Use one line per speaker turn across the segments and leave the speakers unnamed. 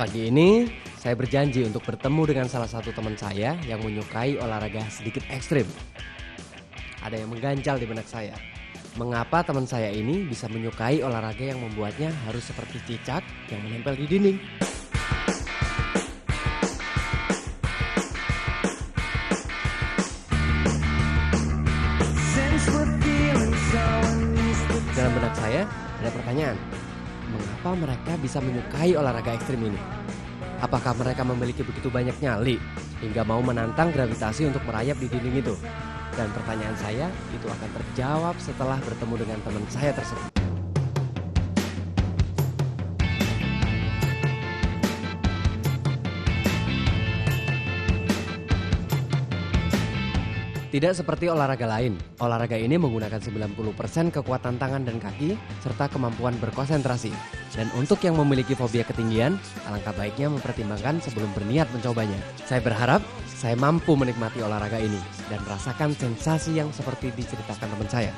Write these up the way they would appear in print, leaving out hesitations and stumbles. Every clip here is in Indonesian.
Pagi ini, saya berjanji untuk bertemu dengan salah satu teman saya yang menyukai olahraga sedikit ekstrim. Ada yang mengganjal di benak saya. Mengapa teman saya ini bisa menyukai olahraga yang membuatnya harus seperti cicak yang menempel di dinding? Dalam benak saya ada pertanyaan, mengapa mereka bisa menyukai olahraga ekstrim ini? Apakah mereka memiliki begitu banyak nyali hingga mau menantang gravitasi untuk merayap di dinding itu? Dan pertanyaan saya itu akan terjawab setelah bertemu dengan teman saya tersebut. Tidak seperti olahraga lain, olahraga ini menggunakan 90% kekuatan tangan dan kaki serta kemampuan berkonsentrasi. Dan untuk yang memiliki fobia ketinggian, alangkah baiknya mempertimbangkan sebelum berniat mencobanya. Saya berharap saya mampu menikmati olahraga ini dan rasakan sensasi yang seperti diceritakan teman saya.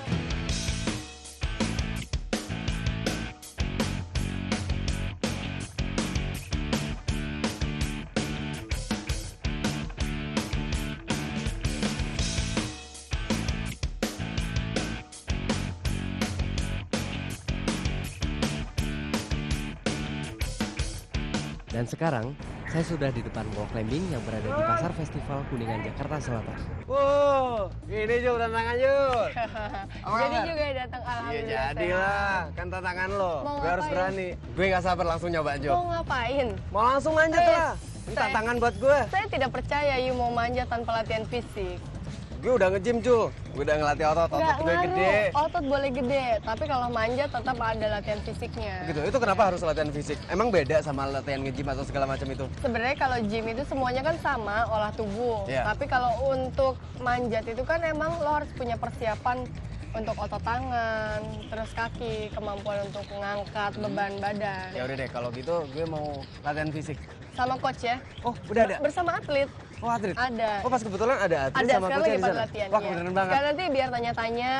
Dan sekarang, saya sudah di depan wall climbing yang berada di Pasar Festival Kuningan, Jakarta Selatan.
Wow, ini Jul tantangan Jul.
Jadi juga datang
Iya
alhamdulillah.
jadilah, kan tantangan lo.
Mau
Gue harus
ngapain?
berani. Gue gak sabar langsung nyoba Jul.
Mau ngapain?
Mau langsung manjat lah. Ini tantangan buat gue.
Saya tidak percaya you mau manjat tanpa latihan fisik.
Gue udah nge-gym Jul. Gue udah ngelatih otot
Nggak
gue
ngaruh.
gede.
Otot boleh gede, tapi kalau manjat tetap ada latihan fisiknya.
Gitu. Itu kenapa harus latihan fisik? Emang beda sama latihan nge-gym atau segala macam itu?
Sebenarnya kalau gym itu semuanya kan sama, olah tubuh.
Iya.
Tapi kalau untuk manjat itu kan emang lo harus punya persiapan untuk otot tangan, terus kaki, kemampuan untuk mengangkat beban badan.
Ya udah deh, kalau gitu gue mau latihan fisik.
Sama coach ya.
Oh, udah ada.
Bersama atlet.
Oh, atlet.
Ada.
Oh, pas kebetulan ada atlet
Ada,
sama
sekarang
coachnya
lagi
di
pada
sana.
latihan.
Wah,
iya.
beneran banget.
Sekarang nanti biar tanya-tanya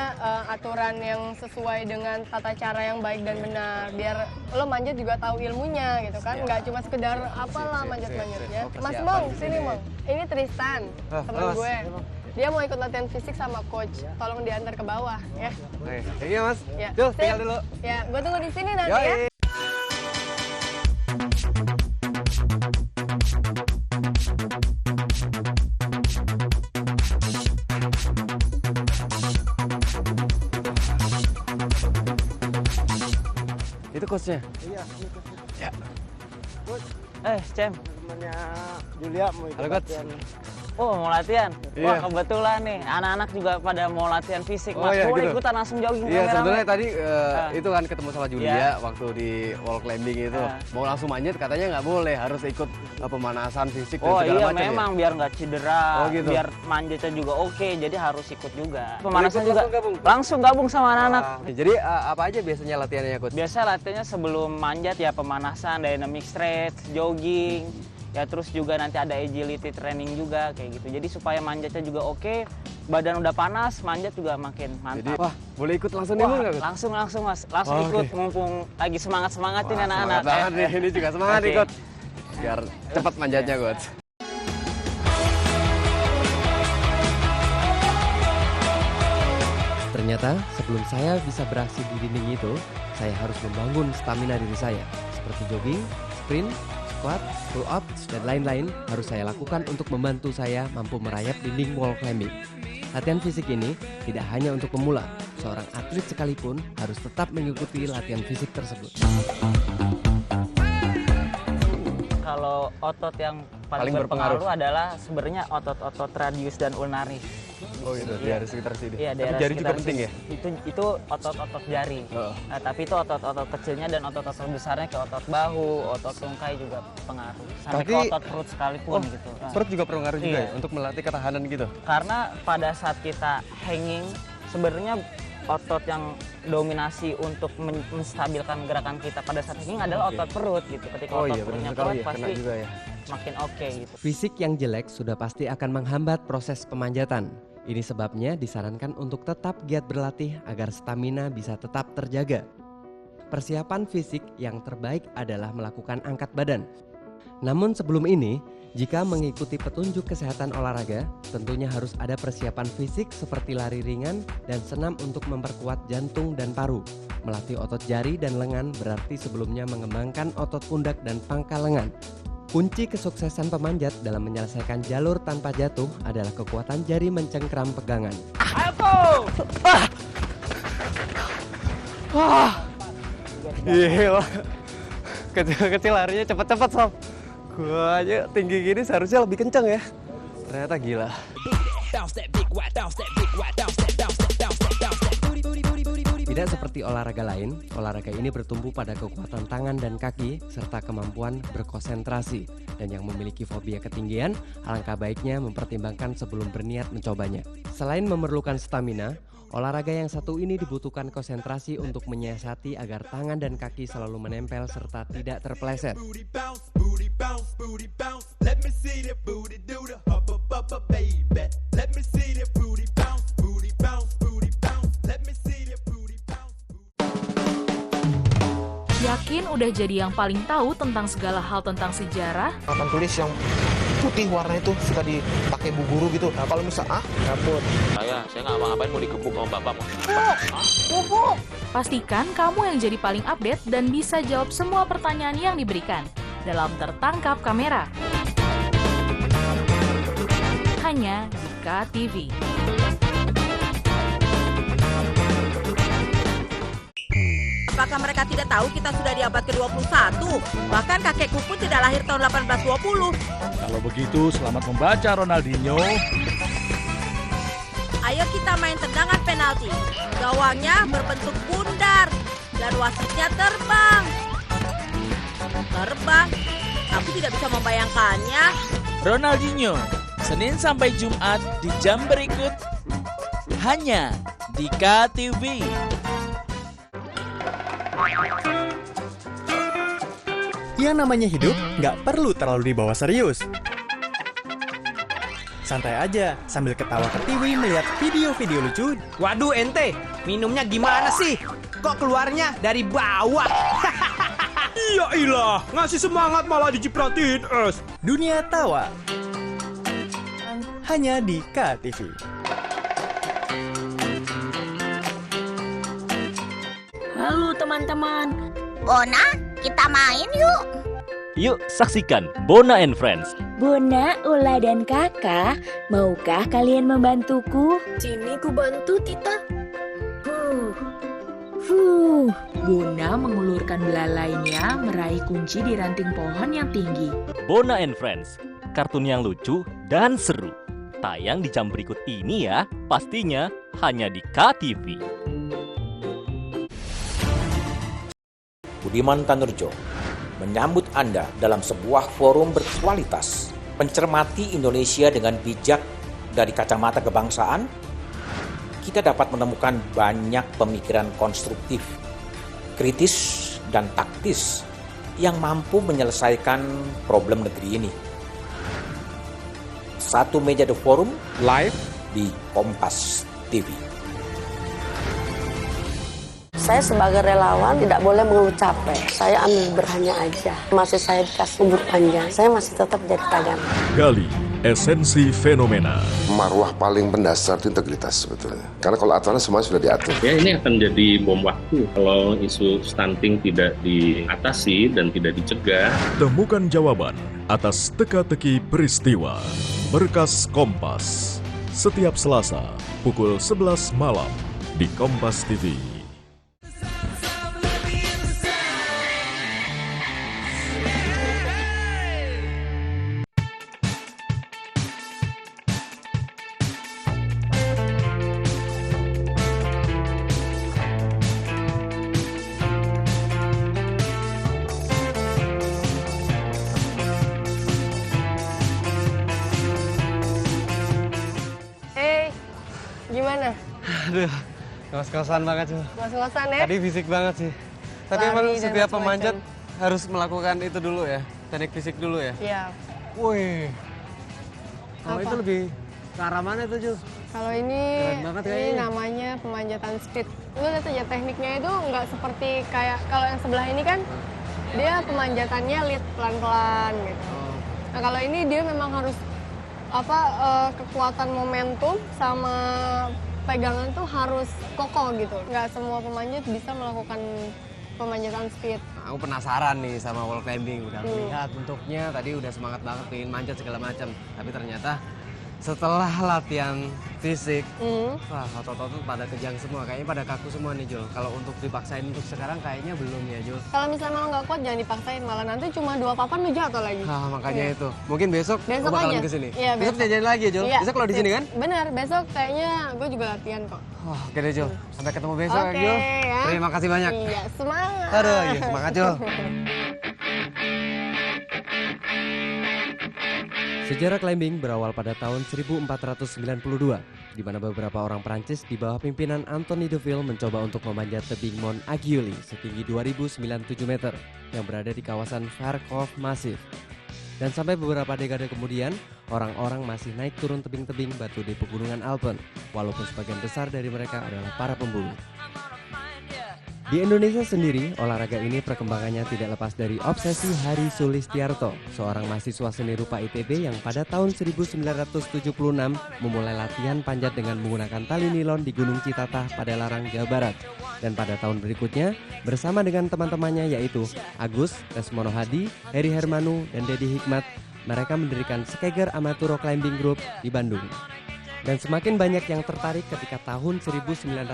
aturan yang sesuai dengan tata cara yang baik dan benar. Biar lo manjat juga tahu ilmunya gitu kan.
Siap.
Nggak cuma sekedar apalah
Sip,
manjat-manjat
sip.
ya.
Oh,
Mas
persiapan
Mong,
di
sini
sini.
Mong. Ini Tristan,
Ah,
temen
Mas.
gue.
Iya, Bang.
Dia mau ikut latihan fisik sama coach. Tolong diantar ke bawah ya.
Oke, iya Mas.
Ya.
Jul,
Sip.
tinggal dulu.
Ya, gue tunggu di sini nanti ya.
Yoi. Itu coachnya.
Iya,
Ya.
Cem.
temannya Julia mau ikut
Halo, Coach.
latihan.
Oh, mau latihan?
Iya.
Wah, kebetulan nih. Anak-anak juga pada mau latihan fisik.
Oh,
Mas,
iya,
boleh
gitu.
ikutan langsung jogging
Iya,
rame-rame?
sebenarnya tadi
Ah.
itu kan ketemu sama Julia
Iya.
waktu di wall climbing itu.
Ah.
Mau langsung manjat katanya nggak boleh, harus ikut pemanasan fisik dan
Oh
segala
iya,
macam
memang biar nggak cedera,
Oh, gitu.
biar manjatnya juga oke, jadi harus ikut juga.
ikut
Pemanasan juga
langsung gabung?
langsung gabung sama
ya.
anak-anak.
Jadi apa aja biasanya latihannya coach?
Biasa latihannya sebelum manjat ya pemanasan, dynamic stretch, jogging, ya terus juga nanti ada agility training juga kayak gitu. Jadi supaya manjatnya juga oke, badan udah panas, manjat juga makin
Jadi
mantap.
wah, boleh ikut langsung nih
Wah,
nggak coach?
langsung Mas, langsung
Oh,
ikut
oke.
mumpung lagi semangatin
Wah,
anak-anak.
semangat banget nih, ini juga semangat nih
Oke.
coach. Biar cepat manjatnya coach.
Ternyata sebelum saya bisa beraksi di dinding itu, saya harus membangun stamina diri saya. Seperti jogging, sprint, squat, pull ups, dan lain-lain harus saya lakukan untuk membantu saya mampu merayap dinding wall climbing. Latihan fisik ini tidak hanya untuk pemula, seorang atlet sekalipun harus tetap mengikuti latihan fisik tersebut.
Kalau otot yang
Paling
paling
berpengaruh.
berpengaruh adalah sebenarnya otot-otot radius dan ulnaris.
Oh gitu, di
Iya.
area sekitar sini.
Iya,
Tapi
daerah
jari juga
sekitar
penting ya?
situ. Itu otot-otot jari.
Oh.
Nah, tapi itu otot-otot kecilnya dan otot-otot besarnya kayak otot bahu, otot tungkai juga pengaruh. Sampai ke
Tapi-
otot perut sekalipun
Oh,
gitu. Nah,
perut juga pengaruh juga
Iya.
ya untuk melatih ketahanan gitu.
karena pada saat kita hanging sebenarnya otot yang dominasi untuk menstabilkan gerakan kita pada saat hanging adalah
Oke.
otot perut gitu. Ketika
Oh
otot
iya,
perutnya
benar sekali
kuat
ya, kena
pasti
juga ya.
makin oke gitu.
Fisik yang jelek sudah pasti akan menghambat proses pemanjatan. Ini sebabnya disarankan untuk tetap giat berlatih agar stamina bisa tetap terjaga. Persiapan fisik yang terbaik adalah melakukan angkat badan. Namun sebelum ini, jika mengikuti petunjuk kesehatan olahraga, tentunya harus ada persiapan fisik seperti lari ringan dan senam untuk memperkuat jantung dan paru. Melatih otot jari dan lengan berarti sebelumnya mengembangkan otot pundak dan pangkal lengan. Kunci kesuksesan pemanjat dalam menyelesaikan jalur tanpa jatuh adalah kekuatan jari mencengkram pegangan.
Gila. Kecil-kecil larinya cepet-cepet, Sob. Gua aja tinggi gini seharusnya lebih kenceng ya. Ternyata gila.
Tidak seperti olahraga lain, olahraga ini bertumbuh pada kekuatan tangan dan kaki serta kemampuan berkonsentrasi. Dan yang memiliki fobia ketinggian, alangkah baiknya mempertimbangkan sebelum berniat mencobanya. Selain memerlukan stamina, olahraga yang satu ini dibutuhkan konsentrasi untuk menyiasati agar tangan dan kaki selalu menempel serta tidak terpeleset.
Yakin udah jadi yang paling tahu tentang segala hal tentang sejarah?
Papan tulis yang putih warna itu suka dipakai bu guru gitu. Nah, kalau misal
Kabut.
Saya nggak mau ngapain, mau digebuk sama bapak mau.
Bubuk! Pastikan kamu yang jadi paling update dan bisa jawab semua pertanyaan yang diberikan dalam Tertangkap Kamera. Hanya di KTV.
Apakah mereka tidak tahu kita sudah di abad ke-21? Bahkan kakekku pun tidak lahir tahun 1820.
Kalau begitu, selamat membaca Ronaldinho.
Ayo kita main tendangan penalti. Gawangnya berbentuk bundar dan wasitnya terbang. Terbang? Aku tidak bisa membayangkannya.
Ronaldinho, Senin sampai Jumat di jam berikut. Hanya di KTV.
Yang namanya hidup nggak perlu terlalu dibawa serius. Santai aja sambil ketawa ke TV melihat video-video lucu.
Waduh ente, minumnya gimana sih? Kok keluarnya dari bawah?
Iya ilah, ngasih semangat malah dicipratin es.
Dunia tawa. Hanya di KTV.
Halo teman-teman. Bona, kita main yuk.
Yuk saksikan Bona and Friends.
Bona, Ula, dan Kakak, maukah kalian membantuku?
Sini ku bantu, Tita.
Bona mengulurkan belalainya meraih kunci di ranting pohon yang tinggi.
Bona and Friends, kartun yang lucu dan seru. Tayang di jam berikut ini ya, pastinya hanya di KTV.
Budiman Tanurjo menyambut Anda dalam sebuah forum berkualitas, mencermati Indonesia dengan bijak dari kacamata kebangsaan. Kita dapat menemukan banyak pemikiran konstruktif, kritis, dan taktis yang mampu menyelesaikan problem negeri ini. Satu meja The Forum live di Kompas TV.
Saya sebagai relawan tidak boleh mengeluh capek. Saya ambil berhanya aja. Masih saya dikasih umur panjang, saya masih tetap jadi tagana.
Gali esensi fenomena.
Marwah paling mendasar itu integritas sebetulnya. Karena kalau aturannya semua sudah diatur.
Ya ini akan jadi bom waktu kalau isu stunting tidak diatasi dan tidak dicegah.
Temukan jawaban atas teka-teki peristiwa. Berkas Kompas. Setiap Selasa pukul 11 malam di Kompas TV.
Gimana?
Aduh, ngos-ngosan banget sih.
Ngos-ngosan ya?
Tadi fisik banget sih. Tapi
Lari
emang
dan
setiap
macam-macam.
pemanjat harus melakukan itu dulu ya, teknik fisik dulu ya?
Iya.
Wih. Kalau
Apa?
itu lebih ke arah mana itu, Ju?
Kalau ini,
Keren banget
ini
kayaknya.
namanya pemanjatan speed. Lu lihat aja tekniknya itu nggak seperti kayak kalau yang sebelah ini kan Dia pemanjatannya lead pelan-pelan gitu. Nah kalau ini dia memang harus kekuatan momentum sama pegangan tuh harus kokoh gitu. Nggak semua pemanjat bisa melakukan pemanjatan speed.
Aku penasaran nih sama wall climbing, udah lihat bentuknya tadi udah semangat banget pengen manjat segala macam. Tapi ternyata setelah latihan fisik, wah otot-otot pada kejang semua, kayaknya pada kaku semua nih Jul. Kalau untuk dipaksain untuk sekarang kayaknya belum ya Jul.
Kalau misalnya lo nggak kuat jangan dipaksain, malah nanti cuma 2 papan lo jatuh lagi.
Makanya itu. Mungkin besok gue bakalan kesini.
Iya,
besok jajan lagi ya Jul.
Iya,
besok kalau di sini kan?
Bener, besok kayaknya gue juga latihan kok.
Wah, oke deh Jul. Sampai ketemu besok ya Jul.
Ya.
Terima kasih banyak.
Iya, semangat.
Aduh, iya, semangat Jul. Sejarah climbing berawal pada tahun 1492, di mana beberapa orang Prancis di bawah pimpinan Anthony Deville mencoba untuk memanjat tebing Mont Aiguille setinggi 2097 meter yang berada di kawasan Verkhof Massif. Dan sampai beberapa dekade kemudian, orang-orang masih naik turun tebing-tebing batu di pegunungan Alpen, walaupun sebagian besar dari mereka adalah para pemburu. Di Indonesia sendiri, olahraga ini perkembangannya tidak lepas dari obsesi Hari Sulistiarto, seorang mahasiswa seni rupa ITB yang pada tahun 1976 memulai latihan panjat dengan menggunakan tali nilon di Gunung Citatah, Padalarang, Jawa Barat. Dan pada tahun berikutnya, bersama dengan teman-temannya yaitu Agus, Lesmono Hadi, Heri Hermanu, dan Dedi Hikmat, mereka mendirikan Skeger Amateur Rock Climbing Group di Bandung. Dan semakin banyak yang tertarik ketika tahun 1988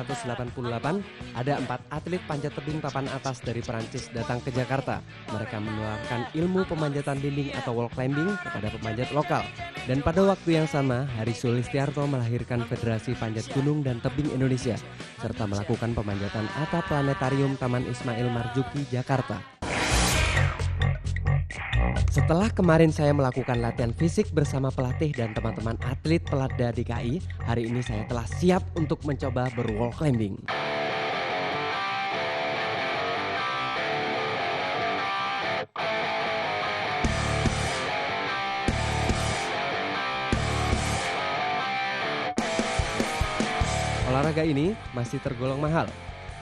ada 4 atlet panjat tebing papan atas dari Perancis datang ke Jakarta. Mereka menularkan ilmu pemanjatan dinding atau wall climbing kepada pemanjat lokal. Dan pada waktu yang sama, Hari Sulistiarto melahirkan Federasi Panjat Gunung dan Tebing Indonesia, serta melakukan pemanjatan atap planetarium Taman Ismail Marzuki, Jakarta. Setelah kemarin saya melakukan latihan fisik bersama pelatih dan teman-teman atlet Peladda DKI, hari ini saya telah siap untuk mencoba berwall climbing. Olahraga ini masih tergolong mahal.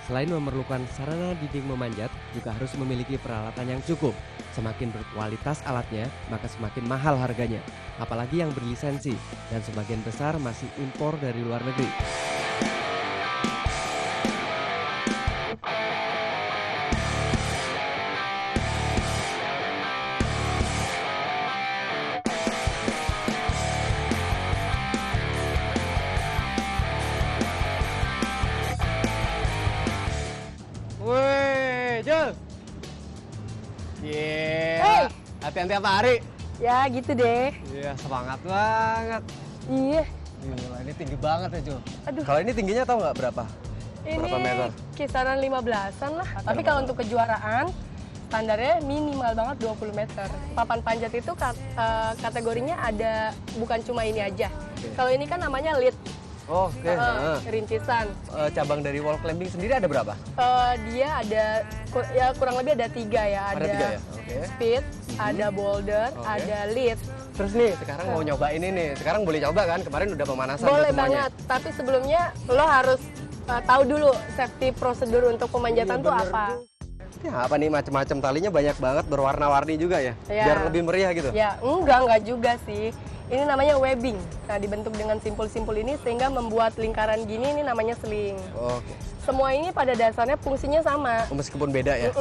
Selain memerlukan sarana dinding memanjat, juga harus memiliki peralatan yang cukup. Semakin berkualitas alatnya, maka semakin mahal harganya. Apalagi yang berlisensi, dan sebagian besar masih impor dari luar negeri. Latihan tiap hari?
Ya gitu deh.
Iya, semangat banget.
Iya.
Gila, ini tinggi banget ya Jul.
Aduh.
Kalau ini tingginya tahu nggak berapa? Berapa meter?
Kisaran 15-an lah. Tapi kalau untuk kejuaraan, standarnya minimal banget 20 meter. Papan panjat itu kategorinya ada, bukan cuma ini aja. Kalau ini kan namanya lead.
Oh, oke.
Rintisan.
Cabang dari wall climbing sendiri ada berapa?
Dia ada, ya kurang lebih ada 3 ya. Ada
3 ya?
Speed, ada boulder, ada lead.
Terus nih, sekarang mau nyoba ini nih. Sekarang boleh coba kan? Kemarin udah pemanasan.
Boleh banget, tapi sebelumnya lo harus tahu dulu safety prosedur untuk pemanjatan tuh apa.
Ya, apa nih macam-macam talinya banyak banget, berwarna-warni juga ya? Biar lebih meriah gitu?
Ya, enggak juga sih. Ini namanya webbing. Nah, dibentuk dengan simpul-simpul ini sehingga membuat lingkaran gini, ini namanya sling.
Oke.
Semua ini pada dasarnya fungsinya sama.
Meskipun beda ya?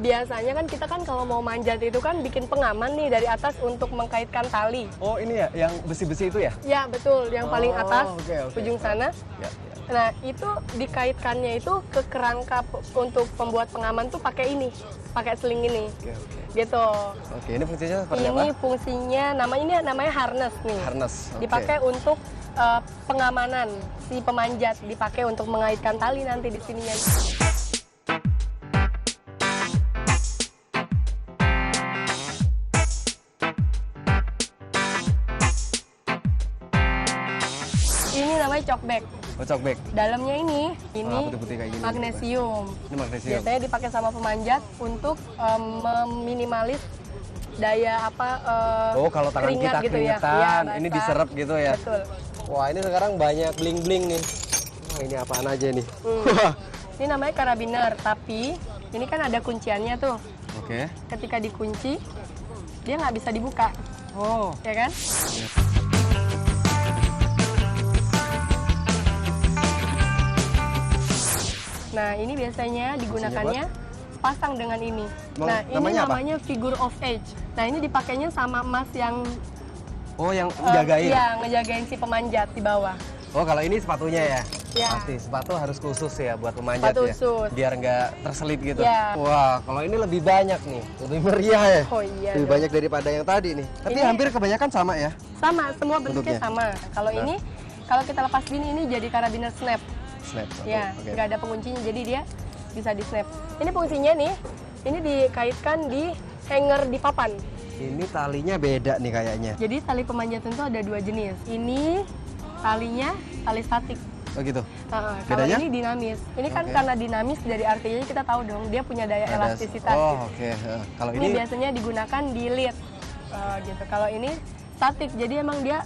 Biasanya kan kita kan kalau mau manjat itu kan bikin pengaman nih dari atas untuk mengkaitkan tali.
Oh, ini ya, yang besi-besi itu ya?
Ya, betul. Yang paling atas, ujung sana.
Ya.
Nah, itu dikaitkannya itu ke kerangka untuk pembuat pengaman tuh pakai ini, pakai sling ini. Gitu.
Oke, ini fungsinya seperti apa?
Ini fungsinya namanya harness nih.
Harness.
Dipakai untuk pengamanan si pemanjat, dipakai untuk mengaitkan tali nanti di sininya. Ini namanya chalkback.
Oh, chalkback.
Dalamnya ini
putih-putih kayak gini.
magnesium.
Ini magnesium.
Biasanya dipakai sama pemanjat untuk meminimalis daya
kalau tangan kita
gitu
keringetan,
ya.
ini diserap gitu ya.
Betul.
Wah, ini sekarang banyak bling-bling nih. Wah, ini apaan aja nih?
Ini namanya karabiner, tapi Ini kan ada kunciannya tuh.
Oke.
Ketika dikunci, dia nggak bisa dibuka.
Oh.
Ya kan? Nah, ini biasanya digunakannya pasang dengan ini. Nah, ini namanya figure of age. Nah, ini dipakainya sama emas yang
yang jagain?
Iya, ngejagain si pemanjat di bawah.
Oh, kalau ini sepatunya ya?
Ya.
Pasti, sepatu harus khusus ya buat pemanjat
Sepatu
ya?
khusus.
Biar nggak terselip gitu?
Ya.
Wah, kalau ini lebih banyak nih, lebih meriah ya?
Oh iya.
Lebih banyak daripada yang tadi nih. Tapi
Ini-
hampir kebanyakan sama ya?
Sama, semua bentuknya
Bentuknya?
sama. Kalau
Nah.
ini, kalau kita lepas gini, ini jadi karabiner snap.
Snap.
Ya,
Oke.
nggak ada penguncinya, jadi dia bisa di snap. Ini fungsinya nih, ini dikaitkan di hanger di papan.
Ini talinya beda nih kayaknya.
Jadi tali pemanjatan itu ada 2 jenis. Ini talinya tali statik.
Oh gitu?
Kalau
Bedanya?
ini dinamis. Ini kan
Oke.
karena dinamis dari artinya kita tahu dong dia punya daya elastisitas.
Oh, oke. Kalau
Ini
ini
biasanya digunakan di lead gitu. Kalau ini statik, jadi emang dia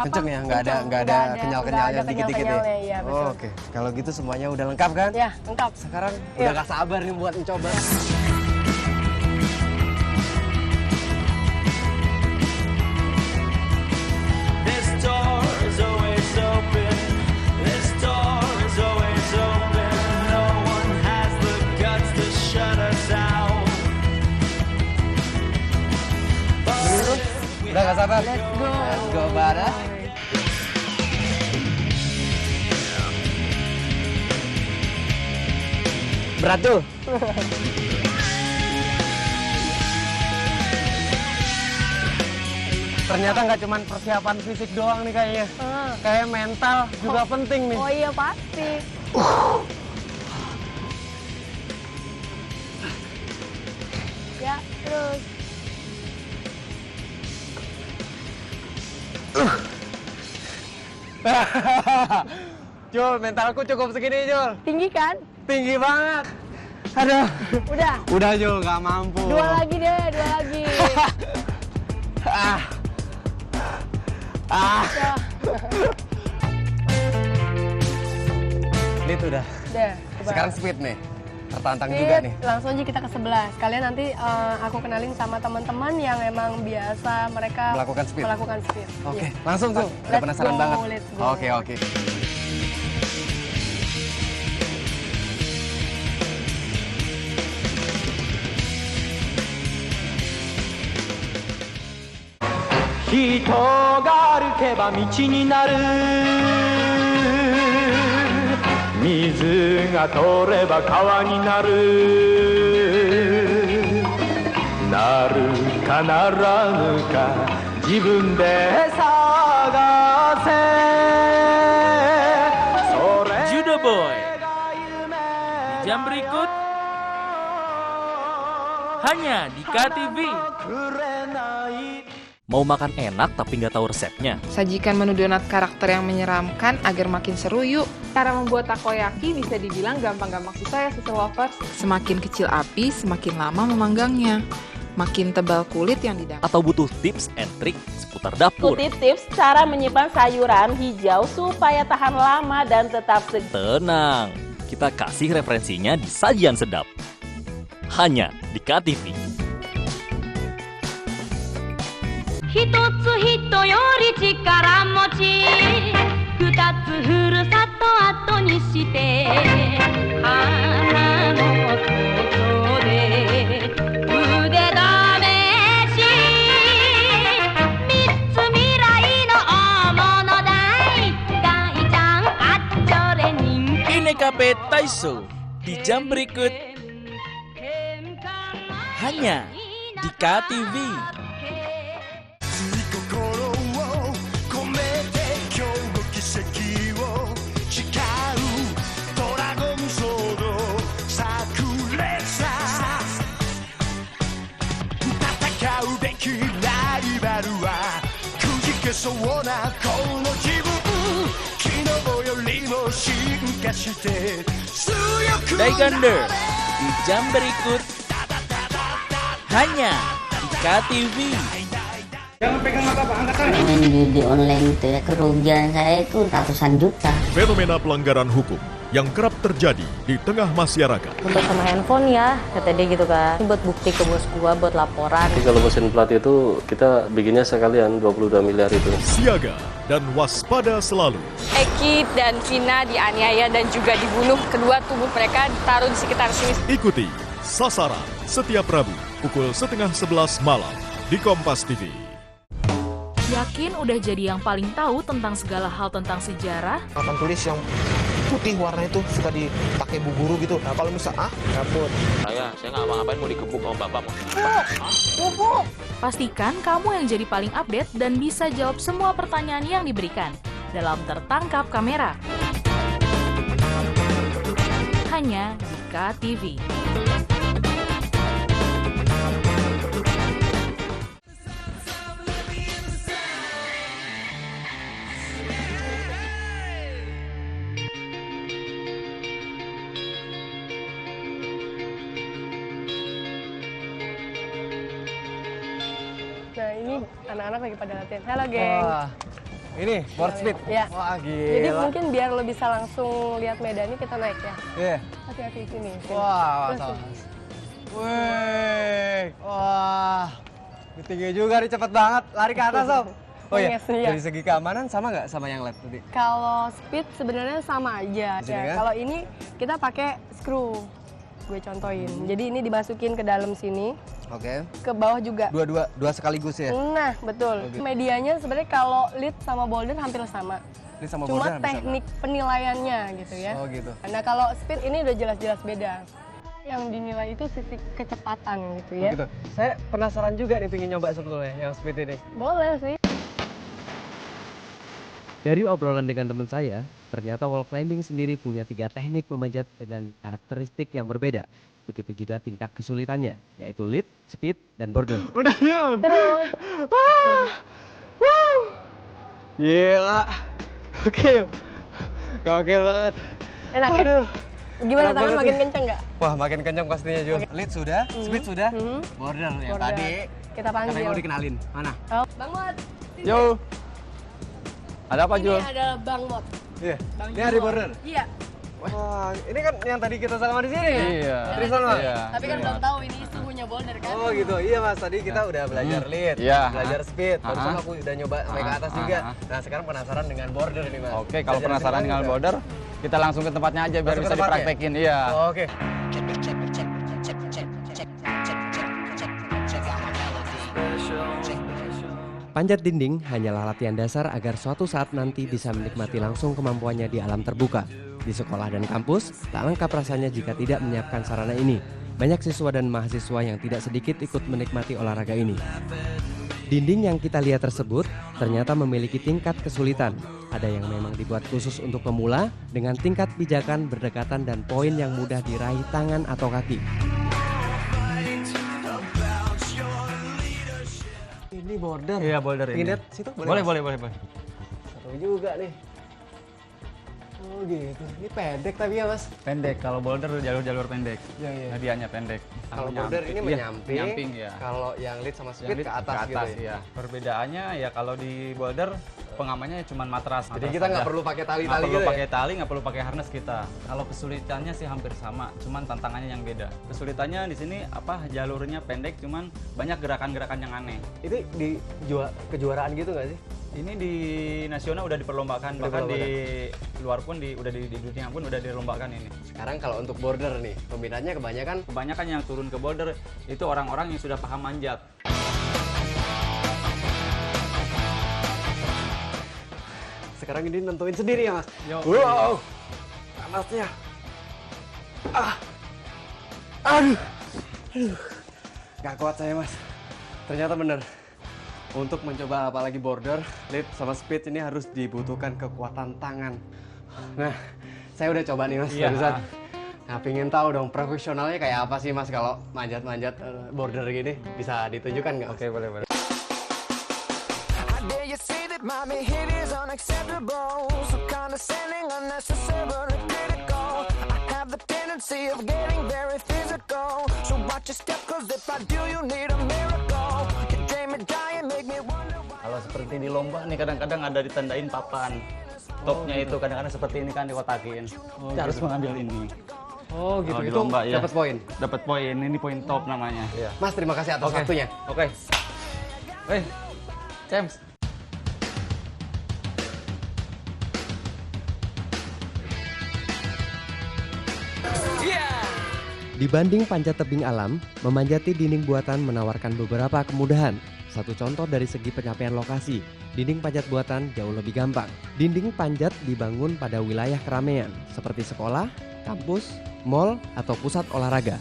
kenceng ya, nggak ada kenyal-kenyalnya dikit-dikit ya?
Iya, betul.
Oh, oke. Kalau gitu semuanya udah lengkap kan?
Ya, lengkap.
Sekarang
Iya.
udah gak sabar nih buat mencoba.
This door is always open. This door is always open. No one has the guts to shut us out.
Udah gak sabar?
Let's go.
Let's go, Bara. Berat tuh. Ternyata nggak cuma persiapan fisik doang nih kayaknya. Kayak mental juga penting nih.
Oh iya pasti. Ya, terus.
Jul, mentalku cukup segini, Jul.
Tinggi kan?
Tinggi banget. Aduh.
Udah.
Udah, Jul, nggak mampu.
2 lagi deh, 2 lagi.
Ini tuh udah.
Udah. coba.
Sekarang speed nih. Tertantang
Speed,
juga nih.
langsung aja kita ke sebelah. Kalian nanti aku kenalin sama teman-teman yang emang biasa mereka
Melakukan speed? Oke,
Iya.
langsung tuh. Udah
Let's
penasaran
go,
banget.
let's go.
Oke.
Hito ga arukeba michi ni naru. Mizu ga toreba kawa ni naru. Naru ka naranu ka jibun de sagase.
Judo Boy. Di jam berikut hanya di KTV.
Mau makan enak tapi nggak tahu resepnya?
Sajikan menu donat karakter yang menyeramkan agar makin seru yuk.
Cara membuat takoyaki bisa dibilang gampang-gampang susah ya, Sister Lovers.
Semakin kecil api, semakin lama memanggangnya. Makin tebal kulit yang didapat.
Atau butuh tips and trik seputar dapur?
Ikuti tips cara menyimpan sayuran hijau supaya tahan lama dan tetap segar.
Tenang, kita kasih referensinya di Sajian Sedap. Hanya di KTV.
一つ人より力持ち二つふるさと後にして花のことで腕試し三つ未来の大物大大ちゃんあっちょれ人気
Inekape Taiso di jam berikut hanya di KTV. Daikander di jam berikut hanya di KTV.
Jangan pegang apa-apa, angkat tangan.
Main judi online itu ya, kerugian saya itu ratusan juta.
Fenomena pelanggaran hukum yang kerap terjadi di tengah masyarakat.
Buat sama handphone ya, kata dia gitu kan. Buat bukti ke bos gua, buat laporan.
Jadi kalau mesin plat itu kita bikinnya sekalian 22 miliar itu.
Siaga dan waspada selalu.
Eki dan Vina dianiaya dan juga dibunuh. Kedua tubuh mereka ditaruh di sekitar sini.
Ikuti Sasaran setiap Rabu pukul 10:30 malam di Kompas TV.
Yakin udah jadi yang paling tahu tentang segala hal tentang sejarah?
Papan tulis yang putih warna itu suka dipakai bu guru gitu. Nah kalau misal kabut.
Saya nggak ngapain mau dikebuk sama bapak.
Pastikan kamu yang jadi paling update dan bisa jawab semua pertanyaan yang diberikan dalam Tertangkap Kamera. Hanya di KTV.
Nah ini anak-anak lagi pada latihan. Halo geng.
Wah, ini board speed.
Ya.
Wah gila.
Jadi mungkin biar lo bisa langsung lihat medannya kita naik ya.
Iya.
Hati-hati sini.
Wah,
Terus,
wih, wah, tinggi juga nih, cepet banget, lari ke atas Sob. Oh iya,
Iya.
dari segi keamanan sama nggak sama yang LED tadi?
Kalau speed sebenarnya sama aja.
Di sini
Ya,
kan?
kalau ini kita pakai screw. Gue contohin. Jadi ini dimasukin ke dalam sini,
Oke.
ke bawah juga.
Dua sekaligus ya?
Nah, betul.
Oh, gitu.
Medianya sebenarnya kalau lead sama boulder hampir sama.
Ini sama
Cuma
boulder hampir sama?
teknik penilaiannya gitu ya.
Oh gitu.
Nah, kalau speed ini udah jelas-jelas beda. Yang dinilai itu sisi kecepatan gitu ya.
Oh, gitu. Saya penasaran juga nih pengen nyoba sebetulnya yang speed ini.
Boleh sih.
Dari obrolan dengan teman saya, ternyata wall climbing sendiri punya 3 teknik memanjat dengan karakteristik yang berbeda. Begitu juga tingkat kesulitannya, yaitu lead, speed, dan border.
Udah nyam. Wow. Gila. Oke. Gokil banget.
Enak ya?
Aduh.
Gimana
Enak
tangan
banget
makin
nih.
kenceng nggak?
Wah, makin kencang pastinya Jul. Lead sudah, speed sudah, border yang
Border.
tadi.
Kita panggil.
Katanya mau dikenalin. Mana?
Oh, Bang Mot.
Yo. Ada apa, Jul?
Ini adalah Bang Mot.
Iya.
Bang
Ini hari
Jul.
border.
Iya.
Wah, ini kan yang tadi kita sama di sini.
Iya.
Tristan, Mas.
Tapi kan belum tahu ini suhunya boulder kan?
Oh gitu, iya Mas. Tadi kita udah belajar lead,
Iya.
belajar speed. Barusan aku udah nyoba sampai ke atas juga. Nah sekarang penasaran dengan border nih Mas.
Oke, kalau penasaran dengan border, kita langsung ke tempatnya aja biar
Langsung
bisa
ke tempatnya?
dipraktekin. Iya.
Oke.
Panjat dinding hanyalah latihan dasar agar suatu saat nanti bisa menikmati langsung kemampuannya di alam terbuka. Di sekolah dan kampus, tak lengkap rasanya jika tidak menyiapkan sarana ini. Banyak siswa dan mahasiswa yang tidak sedikit ikut menikmati olahraga ini. Dinding yang kita lihat tersebut ternyata memiliki tingkat kesulitan. Ada yang memang dibuat khusus untuk pemula dengan tingkat pijakan berdekatan dan poin yang mudah diraih tangan atau kaki.
Ini border.
Iya, border ini.
Pengen lihat situ
Boleh,
Mas?
boleh.
Seru juga nih. Oh gitu. Ini pendek tapi ya Mas.
Pendek, kalau boulder jalur-jalur pendek.
Iya.
Hadiahnya pendek.
Kalau
Sama
border
nyamping.
ini
Iya,
menyamping.
nyamping ya.
Kalau yang lead sama
Yang
speed
lead
ke atas gitu ya.
iya. Perbedaannya ya kalau di boulder pengamannya cuma matras.
Jadi kita nggak perlu pakai tali-tali
Nggak perlu
gitu ya?
pakai tali, nggak perlu pakai harness kita. Kalau kesulitannya sih hampir sama, cuman tantangannya yang beda. Kesulitannya di sini jalurnya pendek, cuman banyak gerakan-gerakan yang aneh.
Itu di kejuaraan gitu nggak sih?
Ini di nasional udah diperlombakan, bahkan di luar pun udah di dunia pun udah dilombakan ini.
Sekarang kalau untuk border nih, peminatnya
kebanyakan yang turun ke border itu orang-orang yang sudah paham manjat.
Sekarang ini nentuin sendiri ya Mas?
Yo.
Wow, panasnya. Aduh. Gak kuat saya Mas. Ternyata bener. Untuk mencoba apalagi border, lead sama speed ini harus dibutuhkan kekuatan tangan. Nah, saya udah coba nih Mas barusan. Nah, pengen tahu dong profesionalnya kayak apa sih Mas kalau manjat-manjat border gini? Bisa ditunjukkan nggak?
Oke, boleh.
Mommy, it is unacceptable. So condescending, unnecessary, critical. I have the tendency of getting very physical. So watch your step, cause if I do, you need a miracle. You drain me, die, and make me wonder why.
Kalau seperti seperti di lomba nih, kadang-kadang ada ditandain papan. Topnya itu kadang-kadang seperti ini kan dikotakin. Kita harus mengambil ini.
Oh gitu,
di
itu
lomba, ya.
dapat poin?
Dapat poin, ini poin top namanya.
Mas, terima kasih atas waktunya.
Oke. James.
Dibanding panjat tebing alam, memanjati dinding buatan menawarkan beberapa kemudahan. Satu contoh dari segi pencapaian lokasi, dinding panjat buatan jauh lebih gampang. Dinding panjat dibangun pada wilayah keramaian, seperti sekolah, kampus, mal, atau pusat olahraga.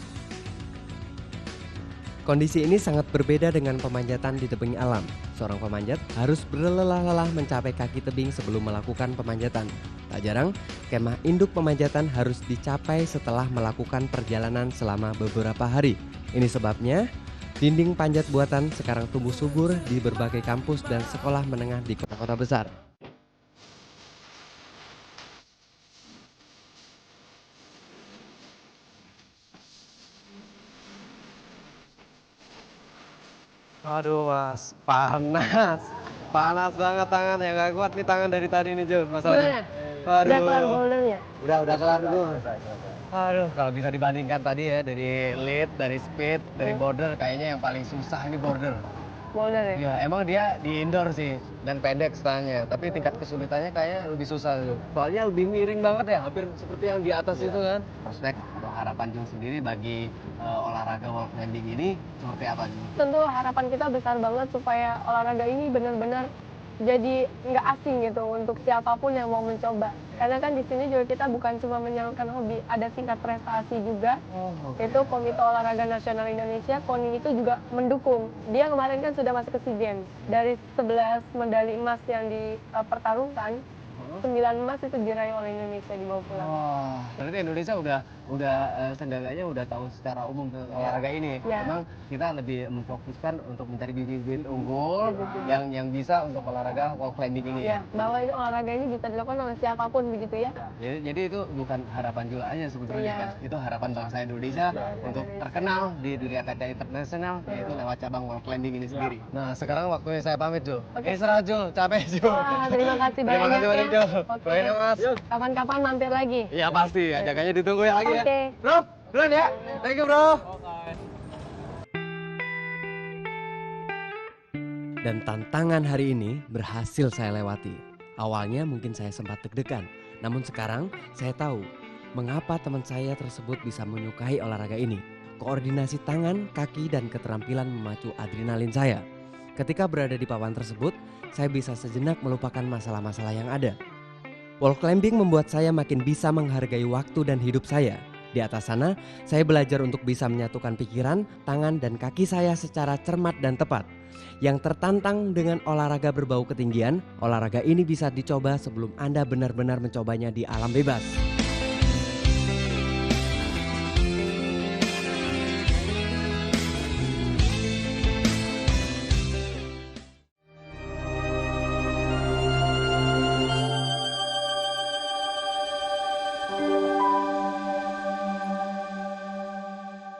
Kondisi ini sangat berbeda dengan pemanjatan di tebing alam. Seorang pemanjat harus berlelah-lelah mencapai kaki tebing sebelum melakukan pemanjatan. Tak jarang, kemah induk pemanjatan harus dicapai setelah melakukan perjalanan selama beberapa hari. Ini sebabnya, dinding panjat buatan sekarang tumbuh subur di berbagai kampus dan sekolah menengah di kota-kota besar.
Aduh mas, panas. Panas banget tangan ya, nggak kuat nih tangan dari tadi nih Jul masalahnya.
Udah kelar bouldernya?
Udah kelar dulu. Aduh, kalau bisa dibandingkan tadi ya, dari lead, dari speed, dari border, kayaknya yang paling susah ini border.
Boulder ya?
Ya, emang dia di indoor sih, dan pendek stylenya, tapi tingkat kesulitannya kayaknya lebih susah tuh. Soalnya lebih miring banget ya, hampir seperti yang di atas itu kan. Prospek atau harapan Jung sendiri bagi olahraga wall climbing ini seperti apa Jung?
Tentu harapan kita besar banget supaya olahraga ini benar-benar jadi nggak asing gitu untuk siapapun yang mau mencoba. Karena kan di sini juga kita bukan cuma menyalurkan hobi, ada tingkat prestasi juga. Itu Komite Olahraga Nasional Indonesia, KONI itu juga mendukung. Dia kemarin kan sudah masuk ke SEA Games. Dari 11 medali emas yang dipertarungkan, 9 emas itu diraih oleh Indonesia dibawa pulang.
Wah, berarti Indonesia udah seenggaknya udah tahu secara umum tentang olahraga ini.
Ya.
Memang kita lebih memfokuskan untuk mencari bibit-bibit unggul yang bisa untuk olahraga wall climbing ini.
Ya, bahwa ini olahraga ini bisa dilakukan oleh siapapun begitu ya.
Jadi itu bukan harapan Jul aja sebetulnya
Iya.
kan. Itu harapan bangsa Indonesia untuk terkenal di dunia kaca internasional, yaitu lewat cabang wall climbing ini sendiri. Nah, sekarang waktunya saya pamit Jul. Istirahat Jul, capek Jul.
Wah, terima kasih banyak.
Terima kasih banyak Jul.
Oke.
Doain Mas.
Kapan-kapan mampir lagi.
Iya pasti, ajakannya ditunggu ya lagi ya.
Oke.
Bro, duluan ya. Thank you bro.
Dan tantangan hari ini berhasil saya lewati. Awalnya mungkin saya sempat deg-degan, namun sekarang saya tahu mengapa teman saya tersebut bisa menyukai olahraga ini. Koordinasi tangan, kaki, dan keterampilan memacu adrenalin saya. Ketika berada di papan tersebut, saya bisa sejenak melupakan masalah-masalah yang ada. Wall climbing membuat saya makin bisa menghargai waktu dan hidup saya. Di atas sana, saya belajar untuk bisa menyatukan pikiran, tangan, dan kaki saya secara cermat dan tepat. Yang tertantang dengan olahraga berbau ketinggian, olahraga ini bisa dicoba sebelum Anda benar-benar mencobanya di alam bebas.